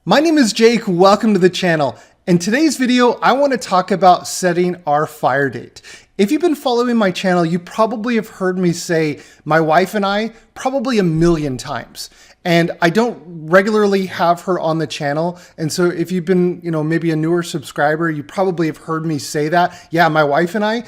My name is Jake, welcome to the channel. In today's video, I want to talk about setting our fire date. If you've been following my channel, you probably have heard me say my wife and I probably a million times. And I don't regularly have her on the channel. And so if you've been, maybe a newer subscriber, you probably have heard me say that. Yeah, my wife and I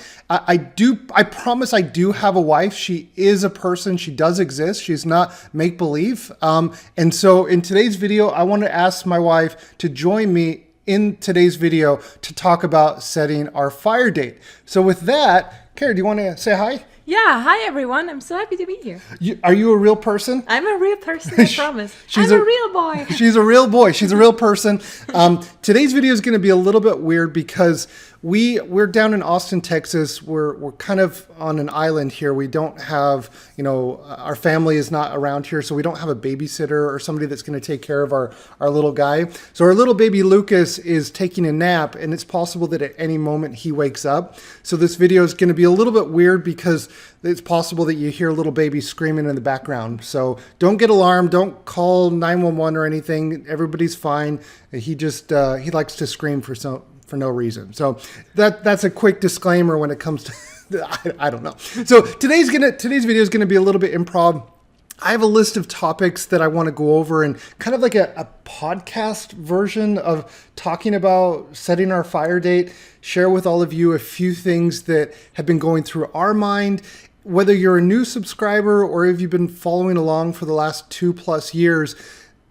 promise I do have a wife. She is a person, she does exist. She's not make-believe. And so in today's video, I want to ask my wife to join me in today's video to talk about setting our fire date. So with that, Kara, do you want to say hi? Yeah, hi everyone. I'm so happy to be here. Are you a real person? I'm a real person, I promise. I'm a real boy. She's a real boy. She's a real person. Today's video is going to be a little bit weird because we're down in Austin, Texas. We're kind of on an island here. We don't have, our family is not around here, so we don't have a babysitter or somebody that's going to take care of our little guy. So our little baby Lucas is taking a nap, and it's possible that at any moment he wakes up. So this video is going to be a little bit weird because it's possible that you hear a little baby screaming in the background. So don't get alarmed. Don't call 911 or anything. Everybody's fine. He just, he likes to scream for no reason. So that's a quick disclaimer when it comes to, I don't know. So today's video is going to be a little bit improv. I have a list of topics that I want to go over and kind of like a podcast version of talking about setting our fire date, share with all of you a few things that have been going through our mind. Whether you're a new subscriber or if you've been following along for the last 2+ years,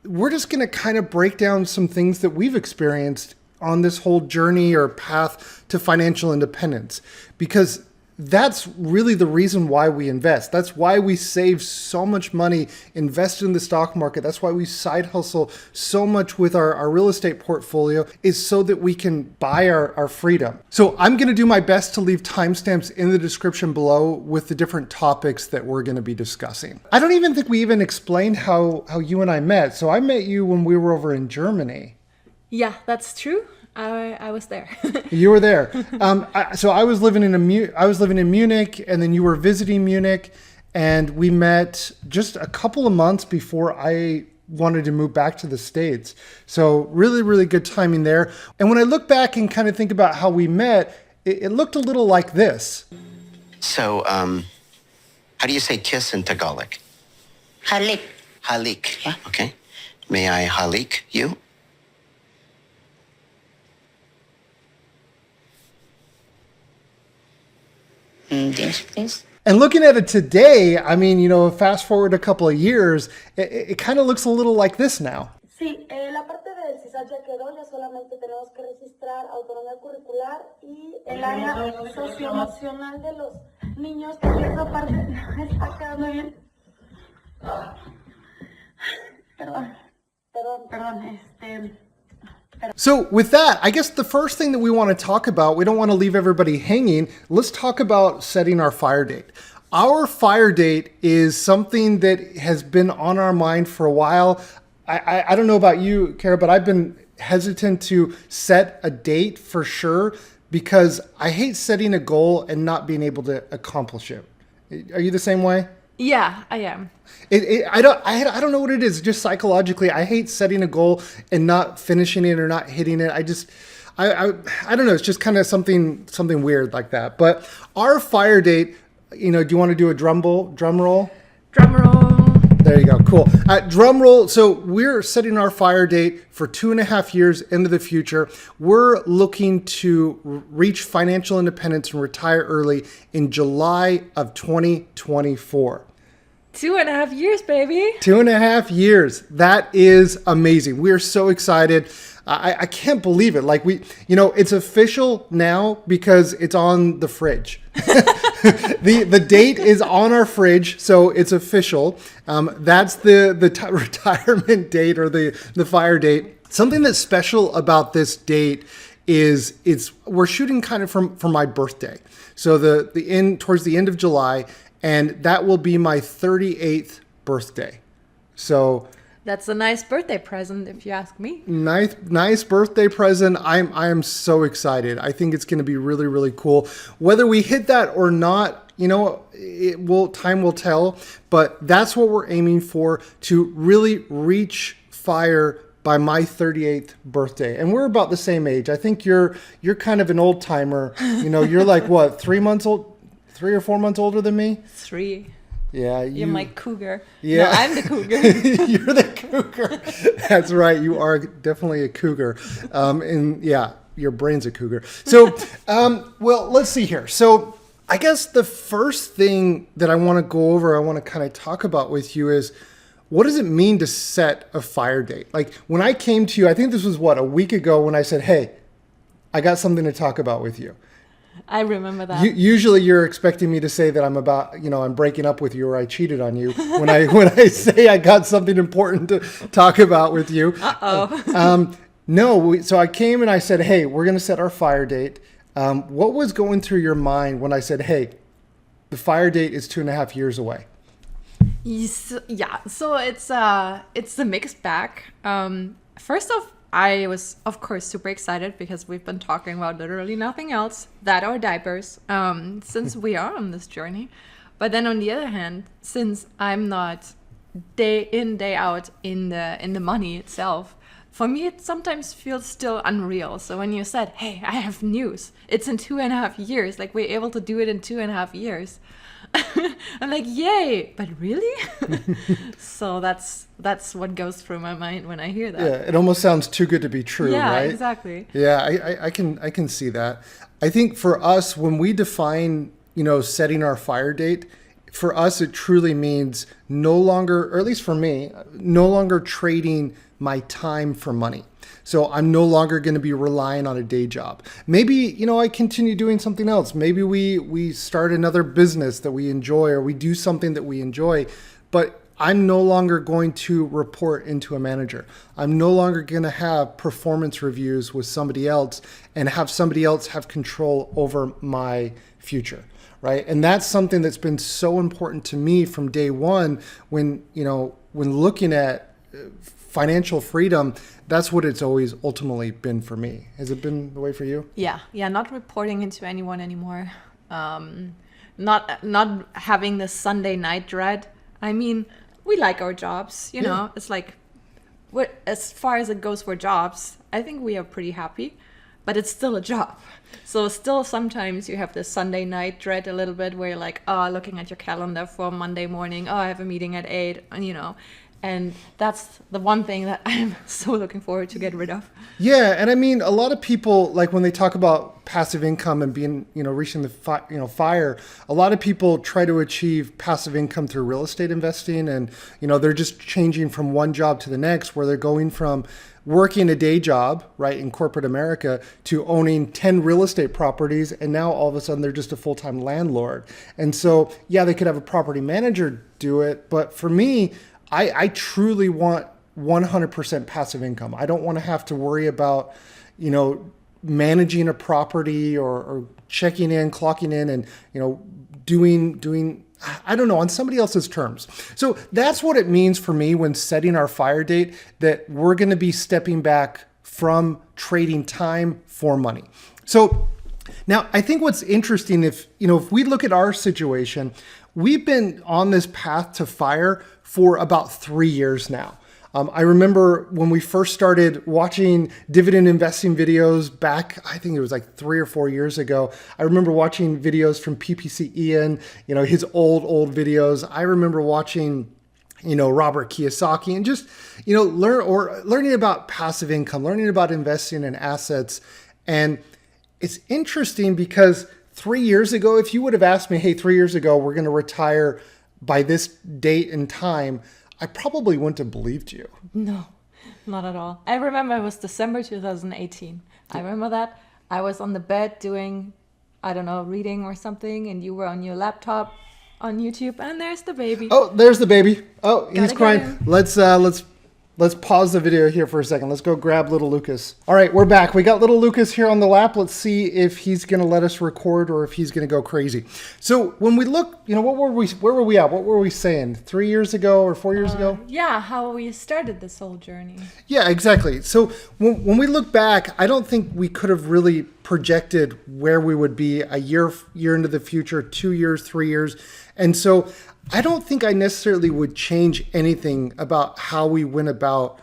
we're just going to kind of break down some things that we've experienced on this whole journey or path to financial independence, because that's really the reason why we invest. That's why we save so much money, invest in the stock market. That's why we side hustle so much with our real estate portfolio, is so that we can buy our freedom. So I'm going to do my best to leave timestamps in the description below with the different topics that we're going to be discussing. I don't even think we even explained how you and I met. So I met you when we were over in Germany. Yeah, that's true. I was there. You were there. So I was living in Munich, and then you were visiting Munich, and we met just a couple of months before I wanted to move back to the States. So really, really good timing there. And when I look back and kind of think about how we met, it looked a little like this. So, how do you say kiss in Tagalog? Halik. Halik. Yeah. Okay. May I halik you? Yes, please. And looking at it today, I mean, fast forward a couple of years, it kind of looks a little like this now. Sí, la parte del CISAL ya quedó, ya solamente tenemos que registrar autonomía curricular y el área socioemocional de los niños, porque esa parte está quedando bien. Perdón. So with that, I guess the first thing that we want to talk about, we don't want to leave everybody hanging. Let's talk about setting our fire date. Our fire date is something that has been on our mind for a while. I don't know about you, Kara, but I've been hesitant to set a date for sure because I hate setting a goal and not being able to accomplish it. Are you the same way? Yeah, I am. I don't know what it is. Just psychologically, I hate setting a goal and not finishing it or not hitting it. I don't know. It's just kind of something weird like that. But our fire date, do you want to do a drum roll? Drum roll. There you go. Cool. Drum roll. So we're setting our fire date for 2.5 years into the future. We're looking to reach financial independence and retire early in July of 2024. 2.5 years, baby. 2.5 years. That is amazing. We are so excited. I can't believe it. Like it's official now because it's on the fridge. The date is on our fridge, so it's official. That's the retirement date or the fire date. Something that's special about this date is we're shooting kind of for my birthday. So towards the end of July, and that will be my 38th birthday. So that's a nice birthday present, if you ask me. Nice birthday present. I am so excited. I think it's going to be really, really cool. Whether we hit that or not, time will tell. But that's what we're aiming for, to really reach FIRE by my 38th birthday. And we're about the same age. I think you're kind of an old timer. You know, you're like what, 3 or 4 months older than me? 3. Yeah, You're my cougar. Yeah. No, I'm the cougar. You're the cougar. That's right. You are definitely a cougar. And yeah, your brain's a cougar. So, well, let's see here. So I guess the first thing that I want to go over, I want to kind of talk about with you is, what does it mean to set a FIRE date? Like when I came to you, I think this was a week ago when I said, hey, I got something to talk about with you. I remember that. Usually you're expecting me to say that I'm breaking up with you or I cheated on you when I say I got something important to talk about with you. No, so I came and I said, hey, we're going to set our FIRE date. What was going through your mind when I said, hey, the FIRE date is 2.5 years away? Yeah, so it's a mixed bag. First off, I was, of course, super excited because we've been talking about literally nothing else, that or diapers, since we are on this journey. But then on the other hand, since I'm not day in, day out in the money itself, for me, it sometimes feels still unreal. So when you said, hey, I have news, it's in 2.5 years, like we're able to do it in 2.5 years. I'm like, yay, but really? So that's what goes through my mind when I hear that. Yeah, it almost sounds too good to be true, yeah, right? Exactly. Yeah, I can see that. I think for us, when we define, setting our FIRE date, for us, it truly means no longer, or at least for me, no longer trading my time for money. So I'm no longer going to be relying on a day job. Maybe, I continue doing something else. Maybe we start another business that we enjoy, or we do something that we enjoy, but I'm no longer going to report into a manager. I'm no longer going to have performance reviews with somebody else and have somebody else have control over my future, right? And that's something that's been so important to me from day one when looking at financial freedom. That's what it's always ultimately been for me. Has it been the way for you? Yeah, not reporting into anyone anymore. Not having the Sunday night dread. I mean, we like our jobs, you know. It's like, as far as it goes for jobs, I think we are pretty happy, but it's still a job. So still sometimes you have this Sunday night dread a little bit where you're like, looking at your calendar for Monday morning, I have a meeting at 8, and that's the one thing that I'm so looking forward to get rid of. Yeah, and I mean, a lot of people, like when they talk about passive income and being, reaching the FIRE, a lot of people try to achieve passive income through real estate investing, and they're just changing from one job to the next, where they're going from working a day job, right, in corporate America, to owning 10 real estate properties, and now all of a sudden they're just a full-time landlord. And so, yeah, they could have a property manager do it, but for me, I truly want 100% passive income. I don't want to have to worry about, managing a property or checking in, clocking in, and, doing, I don't know, on somebody else's terms. So that's what it means for me when setting our FIRE date, that we're going to be stepping back from trading time for money. So now I think what's interesting, if we look at our situation, we've been on this path to FIRE for about 3 years now. I remember when we first started watching dividend investing videos back, I think it was like 3 or 4 years ago. I remember watching videos from PPC Ian, his old videos. I remember watching, Robert Kiyosaki, and just, learning about passive income, learning about investing in assets. And it's interesting because 3 years ago, if you would have asked me, hey, 3 years ago, we're going to retire by this date and time, I probably wouldn't have believed you. No, not at all. I remember it was December 2018. I remember that. I was on the bed doing, I don't know, reading or something, and you were on your laptop on YouTube, and there's the baby. Oh, there's the baby. Oh, he's crying. him. Let's pause the video here for a second. Let's go grab little Lucas. All right, we're back. We got little Lucas here on the lap. Let's see if he's going to let us record or if he's going to go crazy. So when we look, where were we at? What were we saying? 3 years ago or 4 years ago? Yeah, how we started this whole journey. Yeah, exactly. So when we look back, I don't think we could have really projected where we would be a year into the future, 2 years, 3 years. And so I don't think I necessarily would change anything about how we went about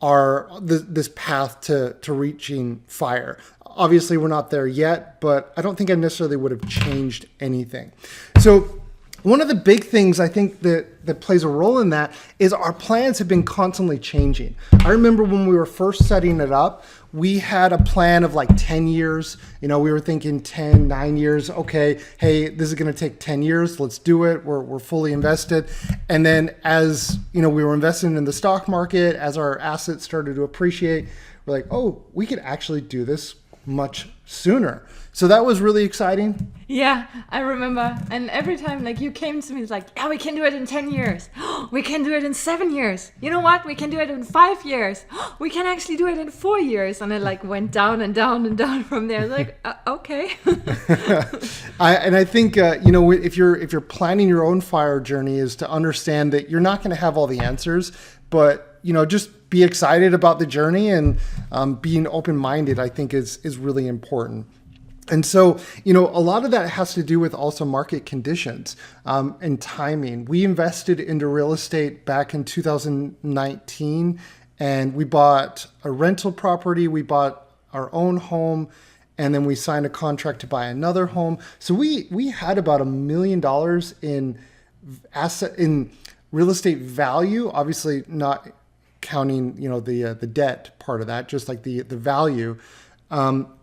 this path to reaching FIRE. Obviously, we're not there yet, but I don't think I necessarily would have changed anything. So one of the big things I think that plays a role in that is our plans have been constantly changing. I remember when we were first setting it up, we had a plan of like 10 years. We were thinking 9 years. Okay, hey, this is going to take 10 years. Let's do it. We're fully invested. And then as, we were investing in the stock market, as our assets started to appreciate, we're like, oh, we could actually do this much sooner. So that was really exciting. Yeah, I remember. And every time like you came to me, it's like, yeah, we can do it in 10 years. We can do it in 7 years. You know what? We can do it in 5 years. We can actually do it in 4 years. And it like went down and down and down from there. Like, okay. I think, if you're planning your own FIRE journey, is to understand that you're not going to have all the answers, but, just be excited about the journey, and being open-minded, I think is really important. And so, a lot of that has to do with also market conditions and timing. We invested into real estate back in 2019, and we bought a rental property, we bought our own home, and then we signed a contract to buy another home. So we had about $1 million in real estate value, obviously not counting, the debt part of that, just like the value.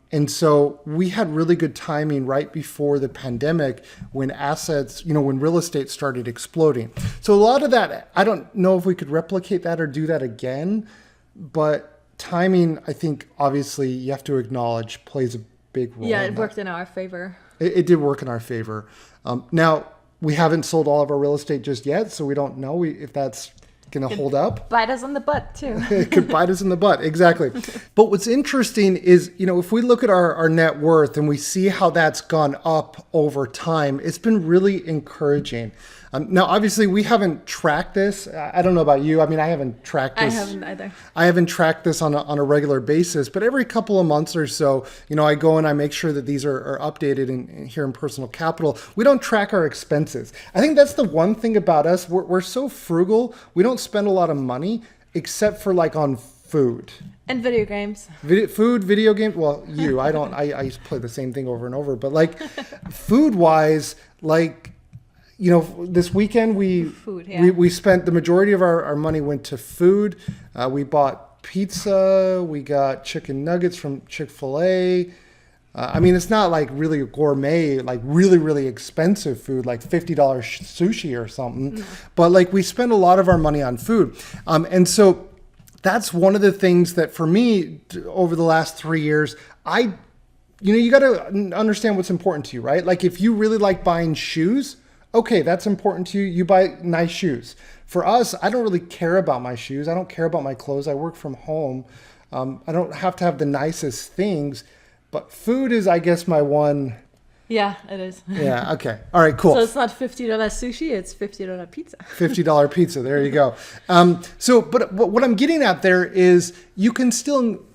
And so we had really good timing right before the pandemic when assets, when real estate started exploding. So a lot of that, I don't know if we could replicate that or do that again, but timing, I think, obviously you have to acknowledge plays a big role. Yeah, it worked in our favor. It did work in our favor. Now, we haven't sold all of our real estate just yet, so we don't know if that's going to hold up. Bite us on the butt too. It could bite us in the butt. Exactly. But what's interesting is, if we look at our net worth and we see how that's gone up over time, it's been really encouraging. Now, obviously, we haven't tracked this. I don't know about you. I mean, I haven't tracked this. I haven't either. I haven't tracked this on a regular basis, but every couple of months or so, I go and I make sure that these are updated here in Personal Capital. We don't track our expenses. I think that's the one thing about us. We're so frugal. We don't spend a lot of money except for like on food. And video games. Food, video games. Well, I don't. I play the same thing over and over. But like food-wise, like, this weekend we spent the majority of our money went to food. We bought pizza. We got chicken nuggets from Chick-fil-A. I mean, it's not like really gourmet, like really, really expensive food, like $50 sushi or something. But like we spend a lot of our money on food. And so that's one of the things that for me over the last 3 years, you got to understand what's important to you, right? Like if you really like buying shoes, okay, that's important to you. You buy nice shoes. For us, I don't really care about my shoes. I don't care about my clothes. I work from home. I don't have to have the nicest things, but food is, I guess, my one. Yeah, it is. Yeah. Okay. All right. Cool. So it's not $50 sushi; it's $50 pizza. $50 pizza. There you go. But what I'm getting at there is you can still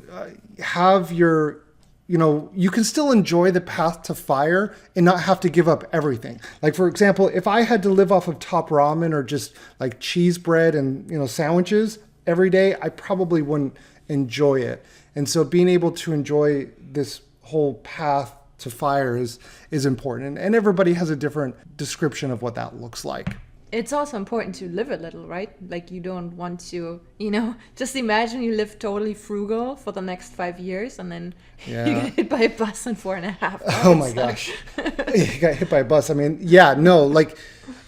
have your. You can still enjoy the path to FIRE and not have to give up everything. Like, for example, if I had to live off of Top Ramen or just like cheese bread and, sandwiches every day, I probably wouldn't enjoy it. And so being able to enjoy this whole path to FIRE is important. And everybody has a different description of what that looks like. It's also important to live a little, right? Like you don't want to, just imagine you live totally frugal for the next 5 years and then you get hit by a bus in 4.5 hours. Oh my gosh. You got hit by a bus. I mean, yeah, no, like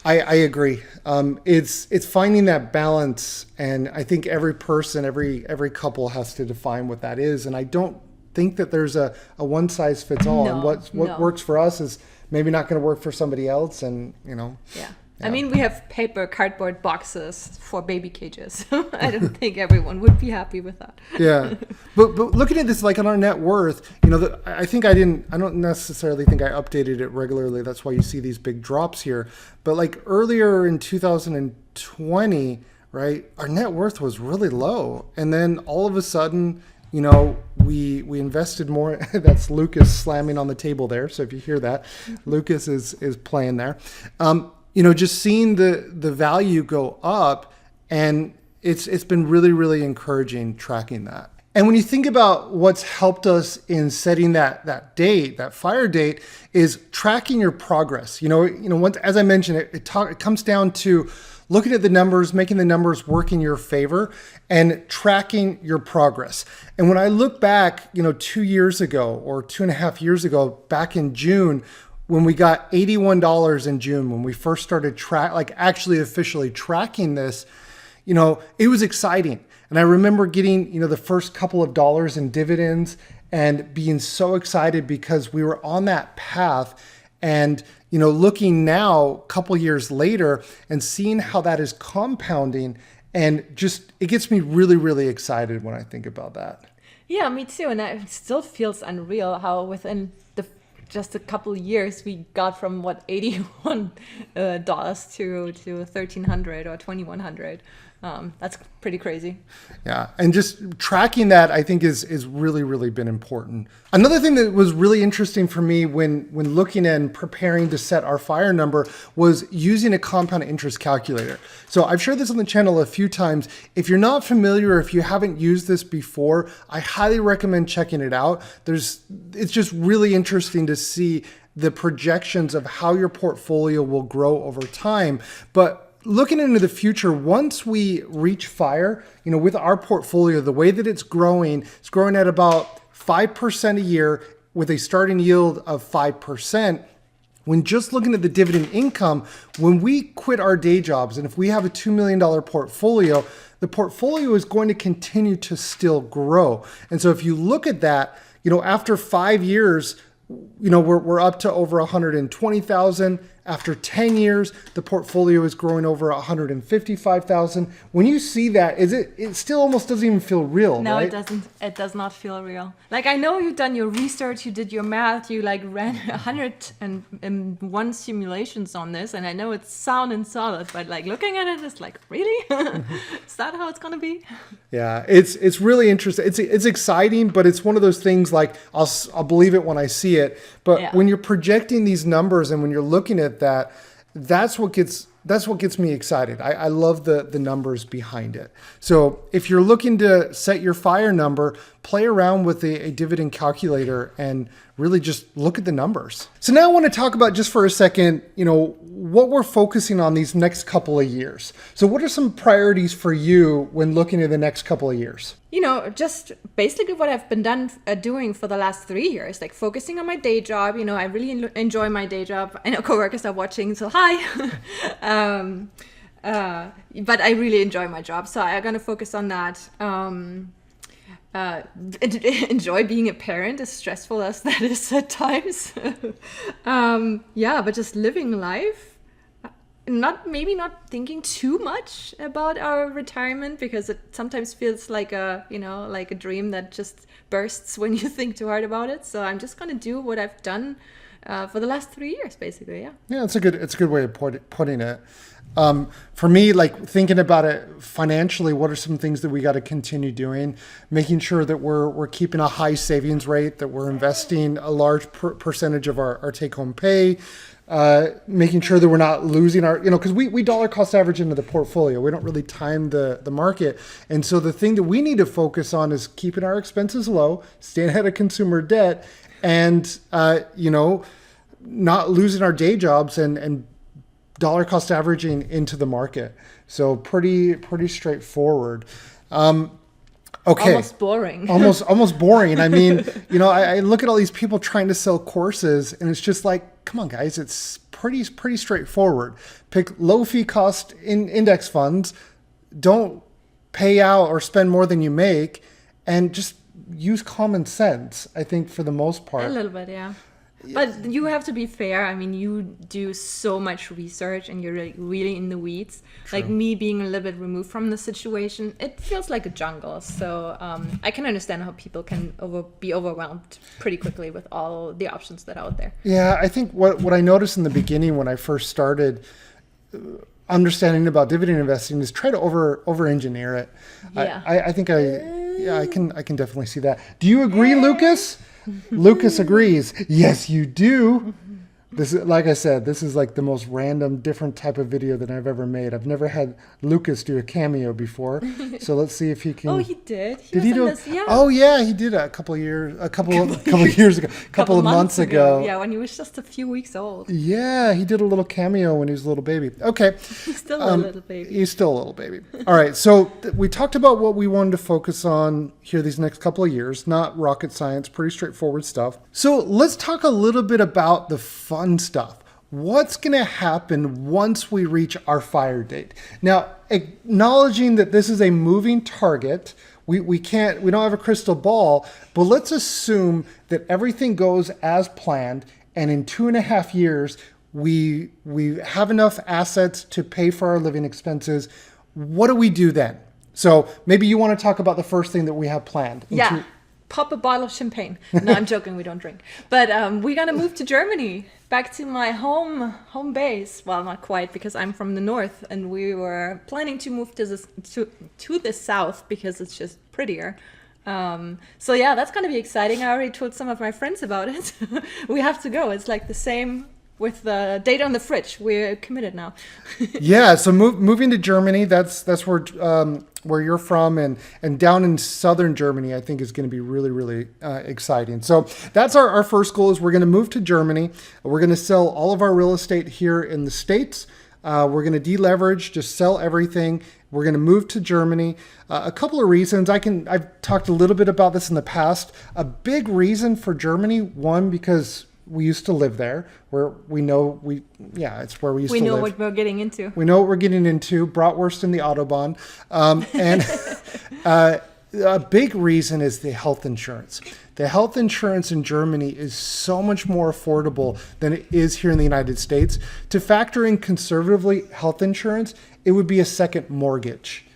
I agree. It's finding that balance. And I think every person, every couple has to define what that is. And I don't think that there's a one size fits all. And what works for us is maybe not going to work for somebody else. And, Yeah. I mean, we have paper cardboard boxes for baby cages. I don't think everyone would be happy with that. Yeah. But looking at this, like on our net worth, I don't necessarily think I updated it regularly. That's why you see these big drops here. But like earlier in 2020, right, our net worth was really low. And then all of a sudden, we invested more. That's Lucas slamming on the table there. So if you hear that, Lucas is playing there. Just seeing the value go up, and it's been really, really encouraging tracking that. And when you think about what's helped us in setting that date, that FIRE date, is tracking your progress. Once, as I mentioned, it comes down to looking at the numbers, making the numbers work in your favor, and tracking your progress. And when I look back, 2 years ago or 2.5 years ago, back in June, when we got $81 in June, when we first started actually officially tracking this, it was exciting. And I remember getting, the first couple of dollars in dividends and being so excited because we were on that path. And, looking now, a couple years later and seeing how that is compounding, and just, it gets me really, really excited when I think about that. Yeah, me too. And it still feels unreal how within just a couple of years we got from $81 to $1,300 or $2,100. That's pretty crazy. Yeah, and just tracking that, I think, is really, really been important. Another thing that was really interesting for me when looking and preparing to set our FIRE number was using a compound interest calculator. So I've shared this on the channel a few times. If you're not familiar, or if you haven't used this before, I highly recommend checking it out. It's just really interesting to see the projections of how your portfolio will grow over time. But looking into the future, once we reach FIRE, with our portfolio, the way that it's growing at about 5% a year with a starting yield of 5%. When just looking at the dividend income, when we quit our day jobs, and if we have a $2 million portfolio, the portfolio is going to continue to still grow. And so if you look at that, after 5 years, we're up to over 120,000. After 10 years, the portfolio is growing over 155,000. When you see that, it still almost doesn't even feel real, No, right? it doesn't. It does not feel real. I know you've done your research, you did your math, you ran 101 simulations on this, and I know it's sound and solid, but looking at it, it's really? Is that how it's gonna be? Yeah, it's really interesting. It's exciting, but it's one of those things I'll believe it when I see it. But Yeah. when you're projecting these numbers and when you're looking at that, that's what gets me excited. I love the numbers behind it. So if you're looking to set your FIRE number, play around with a dividend calculator and really just look at the numbers. So now I want to talk about, just for a second, what we're focusing on these next couple of years. So what are some priorities for you when looking at the next couple of years? Just basically what I've been doing for the last 3 years, focusing on my day job. I really enjoy my day job. I know coworkers are watching, so hi. But I really enjoy my job, so I'm gonna focus on that. Enjoy being a parent, as stressful as that is at times. But just living life. Maybe not thinking too much about our retirement, because it sometimes feels like a dream that just bursts when you think too hard about it. So I'm just gonna do what I've done for the last 3 years, basically. Yeah, it's a good way of putting it. For me, thinking about it financially, what are some things that we got to continue doing? Making sure that we're keeping a high savings rate, that we're investing a large percentage of our take-home pay. Making sure that we're not losing our, because we dollar cost average into the portfolio. We don't really time the market. And so the thing that we need to focus on is keeping our expenses low, staying ahead of consumer debt, and, not losing our day jobs and dollar cost averaging into the market. So pretty straightforward. Okay. Almost boring. almost boring. I mean, I look at all these people trying to sell courses, and it's just come on, guys, it's pretty straightforward. Pick low fee cost index funds, don't pay out or spend more than you make, and just use common sense, I think, for the most part. A little bit, yeah. But you have to be fair. I mean, you do so much research and you're really in the weeds. True. Like me being a little bit removed from the situation, it feels like a jungle. So I can understand how people can be overwhelmed pretty quickly with all the options that are out there. Yeah, I think what I noticed in the beginning when I first started understanding about dividend investing is try to over engineer it. Yeah. I think I can definitely see that. Do you agree, Lucas? Lucas agrees. Yes, you do. This is, like I said, this is like the most random, different type of video that I've ever made. I've never had Lucas do a cameo before, so let's see if he can. Oh, he did. Did he do it? Yeah. Oh yeah, he did a couple of years ago, couple of months ago. Yeah, when he was just a few weeks old. Yeah, he did a little cameo when he was a little baby. Okay. He's still a little baby. He's still a little baby. All right, so we talked about what we wanted to focus on here these next couple of years. Not rocket science, pretty straightforward stuff. So let's talk a little bit about the fun stuff. What's going to happen once we reach our FIRE date? Now, acknowledging that this is a moving target, we don't have a crystal ball, but let's assume that everything goes as planned, and in 2.5 years, we have enough assets to pay for our living expenses. What do we do then? So maybe you want to talk about the first thing that we have planned. Yeah. Pop a bottle of champagne. No, I'm joking. We don't drink. But we're gonna move to Germany, back to my home base. Well, not quite, because I'm from the north, and we were planning to move to the south because it's just prettier. So yeah, that's gonna be exciting. I already told some of my friends about it. We have to go. It's like the same with the date on the fridge. We're committed now. Yeah, so moving to Germany, that's where you're from, and down in southern Germany, I think is going to be really, really exciting. So that's our first goal, is we're going to move to Germany. We're going to sell all of our real estate here in the States. We're going to deleverage, just sell everything. We're going to move to Germany. A couple of reasons. I've talked a little bit about this in the past. A big reason for Germany, one, because we used to live there, where it's where we used to live. We know what we're getting into. We know what we're getting into. Bratwurst in the Autobahn. And a big reason is the health insurance. The health insurance in Germany is so much more affordable than it is here in the United States. To factor in conservatively health insurance, it would be a second mortgage.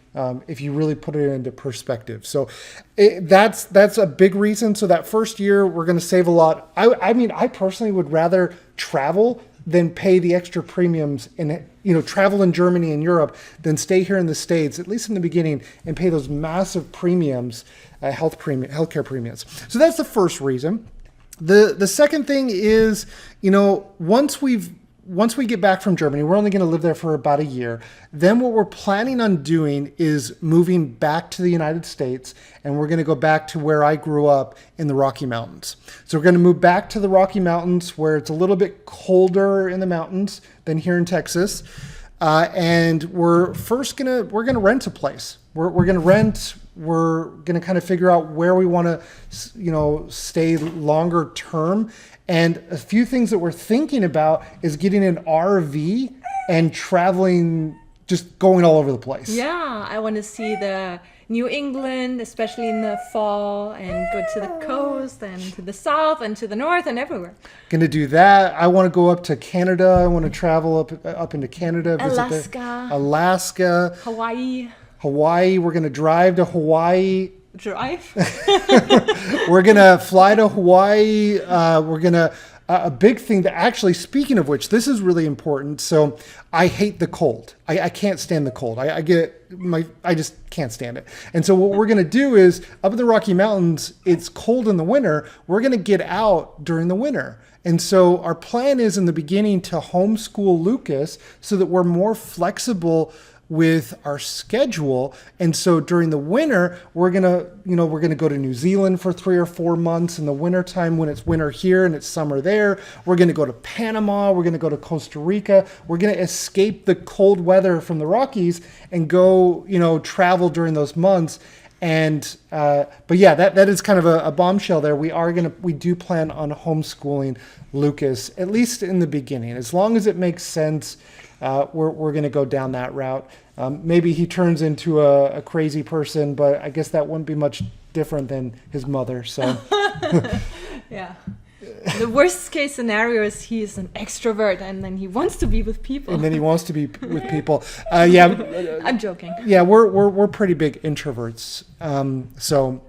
If you really put it into perspective. So that's a big reason. So that first year, we're going to save a lot. I mean, I personally would rather travel than pay the extra premiums and, travel in Germany and Europe than stay here in the States, at least in the beginning, and pay those massive premiums, healthcare premiums. So that's the first reason. The second thing is, once we get back from Germany, we're only going to live there for about a year. Then what we're planning on doing is moving back to the United States, and we're going to go back to where I grew up in the Rocky Mountains. So we're going to move back to the Rocky Mountains, where it's a little bit colder in the mountains than here in Texas. And we're going to rent a place. We're going to rent. We're going to kind of figure out where we want to, stay longer term. And a few things that we're thinking about is getting an RV and traveling, just going all over the place. Yeah, I want to see the New England, especially in the fall, and go to the coast and to the south and to the north and everywhere. Going to do that. I want to go up to Canada. I want to travel up into Canada. Alaska. Hawaii. We're going to drive to Hawaii. Drive? We're going to fly to Hawaii. We're going to, a big thing that actually, speaking of which, this is really important. So I hate the cold. I can't stand the cold. I just can't stand it. And so what we're going to do is, up in the Rocky Mountains, it's cold in the winter. We're going to get out during the winter. And so our plan is in the beginning to homeschool Lucas so that we're more flexible with our schedule. And so during the winter, we're gonna go to New Zealand for 3 or 4 months in the wintertime when it's winter here and it's summer there. We're gonna go to Panama, we're gonna go to Costa Rica. We're gonna escape the cold weather from the Rockies and go, travel during those months. And but yeah, that is kind of a bombshell there. We do plan on homeschooling Lucas, at least in the beginning. As long as it makes sense, we're going to go down that route. Maybe he turns into a crazy person, but I guess that wouldn't be much different than his mother. So yeah. The worst case scenario is he's an extrovert and then he wants to be with people. Yeah. I'm joking. Yeah, we're pretty big introverts. So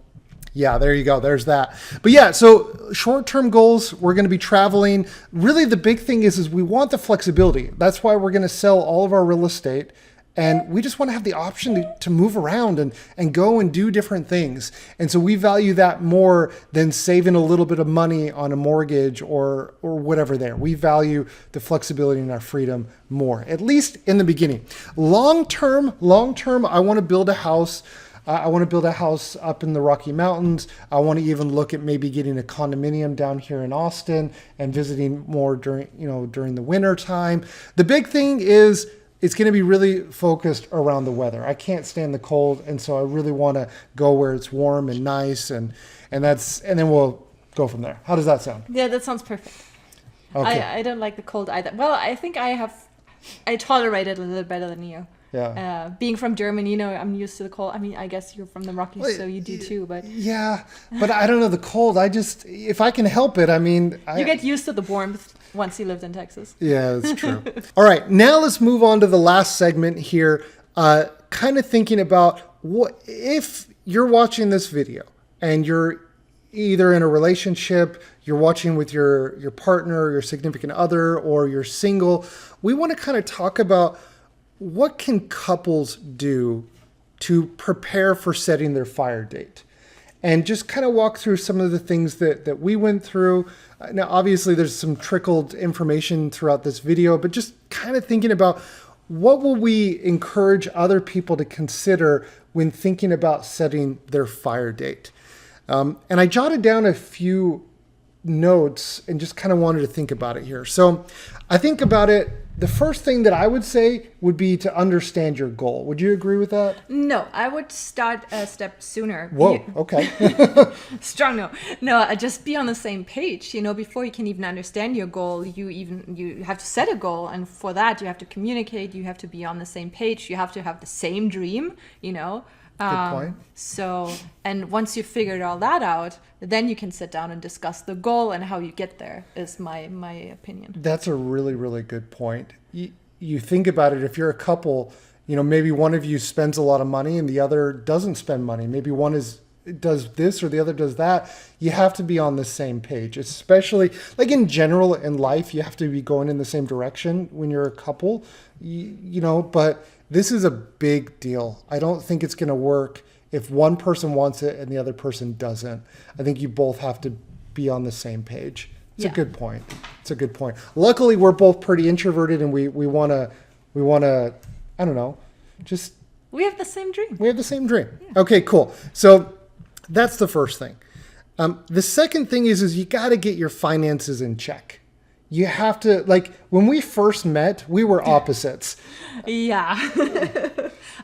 yeah, there you go. There's that. But yeah, so short-term goals, we're going to be traveling. Really, the big thing is we want the flexibility. That's why we're going to sell all of our real estate And we just want to have the option to move around and go and do different things. And so we value that more than saving a little bit of money on a mortgage or whatever there. We value the flexibility and our freedom more, at least in the beginning. Long term, I want to build a house. I want to build a house up in the Rocky Mountains. I want to even look at maybe getting a condominium down here in Austin and visiting more during the winter time. The big thing is, it's going to be really focused around the weather. I can't stand the cold, and so I really want to go where it's warm and nice, and then we'll go from there. How does that sound? Yeah, that sounds perfect. Okay. I don't like the cold either. Well, I think I tolerate it a little better than you. Yeah. Being from Germany, I'm used to the cold. I mean, I guess you're from the Rockies, so you do too. But yeah, but I don't know the cold. If I can help it, you get used to the warmth once you lived in Texas. Yeah, that's true. All right, now let's move on to the last segment here. Kind of thinking about what if you're watching this video and you're either in a relationship, you're watching with your partner, your significant other, or you're single. We want to kind of talk about what can couples do to prepare for setting their FIRE date, and just kind of walk through some of the things that we went through. Now, obviously, there's some trickled information throughout this video, but just kind of thinking about what will we encourage other people to consider when thinking about setting their FIRE date. And I jotted down a few notes and just kind of wanted to think about it here. So I think about it. The first thing that I would say would be to understand your goal. Would you agree with that? No, I would start a step sooner. Whoa, okay. Strong no. No, just be on the same page. Before you can even understand your goal, you have to set a goal, and for that you have to communicate. You have to be on the same page. You have to have the same dream. Good point. So, and once you figured all that out, then you can sit down and discuss the goal and how you get there, is my opinion. That's a really, really good point. You think about it, if you're a couple, maybe one of you spends a lot of money and the other doesn't spend money. Maybe one does this or the other does that. You have to be on the same page, especially like in general in life, you have to be going in the same direction when you're a couple, but this is a big deal. I don't think it's going to work if one person wants it and the other person doesn't. I think you both have to be on the same page. It's a good point. It's a good point. Luckily, we're both pretty introverted, and we want to, I don't know, just... We have the same dream. We have the same dream. Yeah. Okay, cool. So that's the first thing. The second thing is you got to get your finances in check. You have to, like, when we first met, we were opposites. Yeah.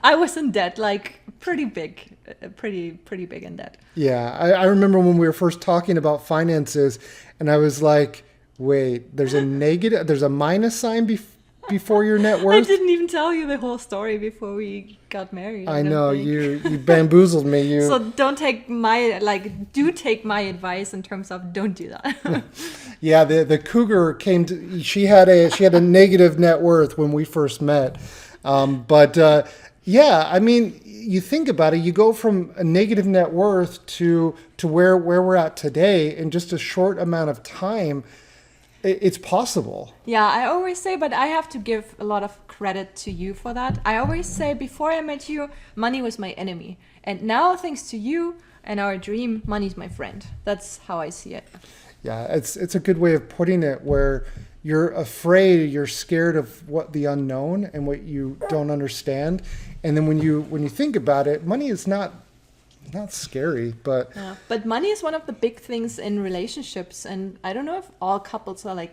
I was in debt, like pretty big in debt. Yeah. I remember when we were first talking about finances, and I was like, wait, there's a minus sign before your net worth? I didn't even tell you the whole story before we got married. I know, you bamboozled me. So don't take do take my advice in terms of don't do that. Yeah, the cougar she had a negative net worth when we first met. Yeah, I mean, you think about it, you go from a negative net worth to where we're at today in just a short amount of time. It's possible. Yeah, I always say, but I have to give a lot of credit to you for that. I always say, before I met you, money was my enemy. And now, thanks to you and our dream, money's my friend. That's how I see it. Yeah, it's a good way of putting it, where you're afraid, you're scared of what the unknown and what you don't understand. And then when you think about it, money is not scary, but... Yeah, but money is one of the big things in relationships, and I don't know if all couples are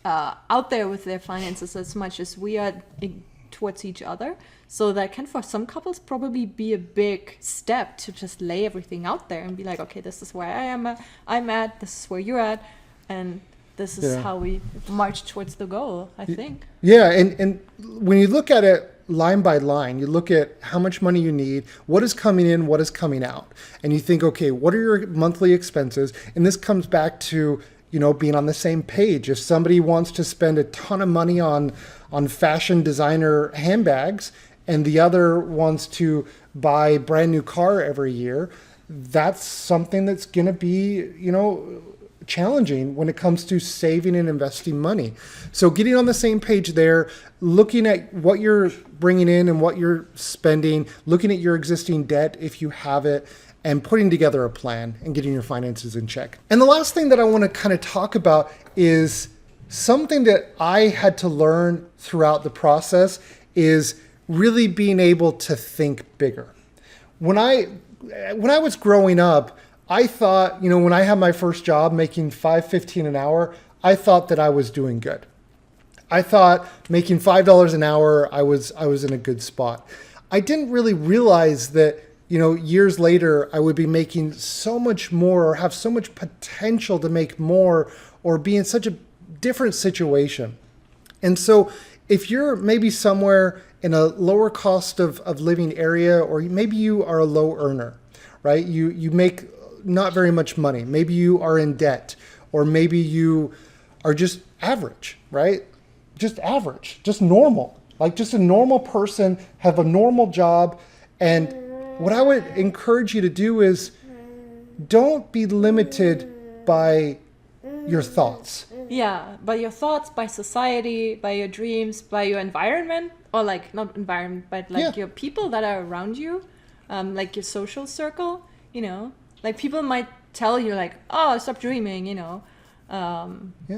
out there with their finances as much as we are towards each other. So that can, for some couples, probably be a big step to just lay everything out there and be like, okay, this is where I'm at, this is where you're at, and this is how we march towards the goal, I think. Yeah, and when you look at it line by line, you look at how much money you need, what is coming in, what is coming out, and you think, okay, what are your monthly expenses? And this comes back to, being on the same page. If somebody wants to spend a ton of money on fashion designer handbags, and the other wants to buy a brand new car every year, that's something that's going to be, challenging when it comes to saving and investing money. So getting on the same page there, looking at what you're bringing in and what you're spending, looking at your existing debt if you have it, and putting together a plan and getting your finances in check. And the last thing that I want to kind of talk about is something that I had to learn throughout the process is really being able to think bigger. When I was growing up, I thought, you know, when I had my first job making $5.15 an hour, I thought that I was doing good. I thought making $5 an hour, I was in a good spot. I didn't really realize that, you know, years later, I would be making so much more or have so much potential to make more or be in such a different situation. And so if you're maybe somewhere in a lower cost of living area, or maybe you are a low earner, right? You make not very much money. Maybe you are in debt, or maybe you are just average, right? Just average, just normal, like just a normal person, have a normal job. And what I would encourage you to do is don't be limited by your thoughts. Yeah, by your thoughts, by society, by your dreams, by your environment, or like not environment, but like your people that are around you, like your social circle, you know, like people might tell you like, oh, stop dreaming, you know,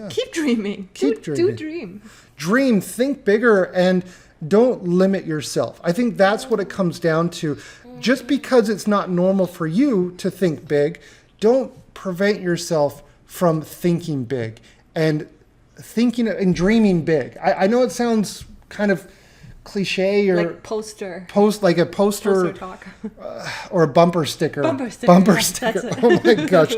keep dreaming, do dream. Dream, think bigger, and don't limit yourself. I think that's what it comes down to. Just because it's not normal for you to think big, don't prevent yourself from thinking big and thinking and dreaming big. I know it sounds kind of cliche or like poster talk or a bumper sticker. Bumper Bumper sticker. sticker. Oh my gosh.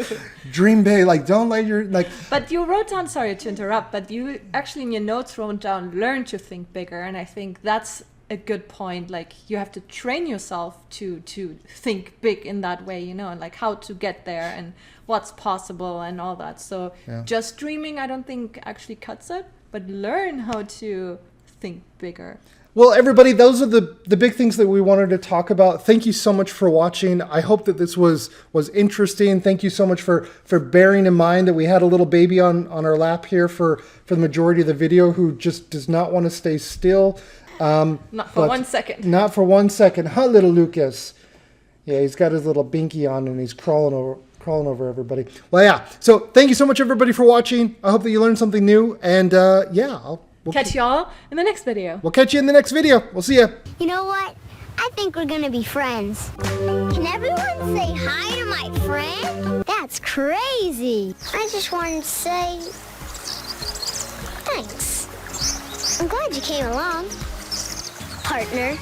Dream big. Like, don't let your But you wrote down, sorry to interrupt, but you actually in your notes wrote down, learn to think bigger. And I think that's a good point. Like, you have to train yourself to think big in that way, you know, and like how to get there and what's possible and all that. So just dreaming, I don't think actually cuts it, but learn how to think bigger. Well, everybody, those are the big things that we wanted to talk about. Thank you so much for watching. I hope that this was interesting. Thank you so much for bearing in mind that we had a little baby on our lap here for the majority of the video who just does not want to stay still. Not for 1 second. Not for 1 second. Huh, little Lucas? Yeah, he's got his little binky on and he's crawling over everybody. Well, yeah. So thank you so much, everybody, for watching. I hope that you learned something new. And we'll catch y'all in the next video. We'll catch you in the next video. We'll see ya. You know what? I think we're gonna be friends. Can everyone say hi to my friend? That's crazy. I just wanted to say thanks. I'm glad you came along, partner.